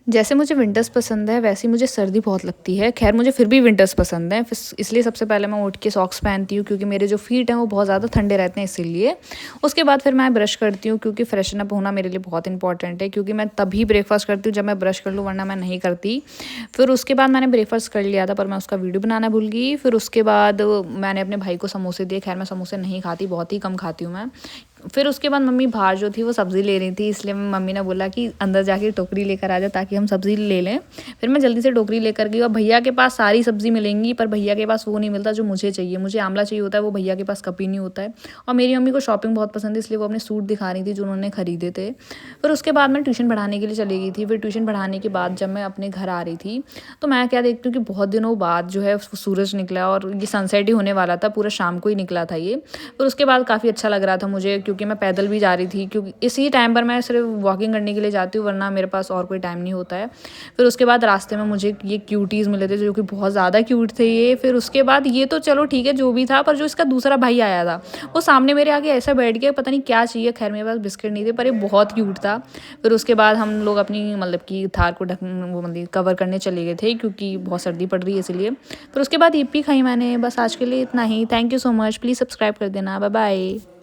जैसे मुझे विंटर्स पसंद है वैसे ही मुझे सर्दी बहुत लगती है। ख़ैर मुझे फिर भी विंटर्स पसंद है। फिस इसलिए सबसे पहले मैं उठ के सॉक्स पहनती हूँ क्योंकि मेरे जो फ़ीट हैं वो बहुत ज़्यादा ठंडे रहते हैं इसीलिए। उसके बाद फिर मैं ब्रश करती हूँ क्योंकि फ्रेशन अप होना मेरे लिए बहुत इंपॉर्टेंट है क्योंकि मैं तभी ब्रेकफ़ास्ट करती हूँ जब मैं ब्रश कर लूँ वरना मैं नहीं करती। फिर उसके बाद मैंने ब्रेकफ़ास्ट कर लिया था पर मैं उसका वीडियो बनाना भूल गई। फिर उसके बाद मैंने अपने भाई को समोसे दिए। ख़ैर मैं समोसे नहीं खाती, बहुत ही कम खाती हूँ मैं। फिर उसके बाद मम्मी बाहर जो थी वो सब्ज़ी ले रही थी इसलिए मम्मी ने बोला कि अंदर जाके टोकरी लेकर आ जा ताकि हम सब्ज़ी ले लें। फिर मैं जल्दी से टोकरी लेकर गई और भैया के पास सारी सब्ज़ी मिलेंगी पर भैया के पास वो नहीं मिलता जो मुझे चाहिए। मुझे आंवला चाहिए होता है, वो भैया के पास कभी नहीं होता है। और मेरी मम्मी को शॉपिंग बहुत पसंद है इसलिए वो अपने सूट दिखा रही थी जो उन्होंने खरीदे थे। फिर उसके बाद मैं ट्यूशन पढ़ाने के लिए चली गई थी। फिर ट्यूशन पढ़ाने के बाद जब मैं अपने घर आ रही थी तो मैं क्या देखती हूँ कि बहुत दिनों बाद जो है सूरज निकला और ये सनसेट ही होने वाला था, पूरा शाम को ही निकला था ये। फिर उसके बाद काफ़ी अच्छा लग रहा था मुझे क्योंकि मैं पैदल भी जा रही थी क्योंकि इसी टाइम पर मैं सिर्फ वॉकिंग करने के लिए जाती हूँ वरना मेरे पास और कोई टाइम नहीं होता है। फिर उसके बाद रास्ते में मुझे ये क्यूटीज़ मिले थे जो कि बहुत ज़्यादा क्यूट थे ये। फिर उसके बाद ये तो चलो ठीक है जो भी था, पर जो इसका दूसरा भाई आया था वो सामने मेरे आगे ऐसा बैठ गया, पता नहीं क्या चाहिए। खैर मेरे पास बिस्किट नहीं थे पर ये बहुत क्यूट था। फिर उसके बाद हम लोग अपनी मतलब कि थार को ढक वो मतलब कवर करने चले गए थे क्योंकि बहुत सर्दी पड़ रही है इसलिए। फिर उसके बाद यिप्पी खाई मैंने। बस आज के लिए इतना ही। Thank you so much. Please subscribe कर देना। Bye bye.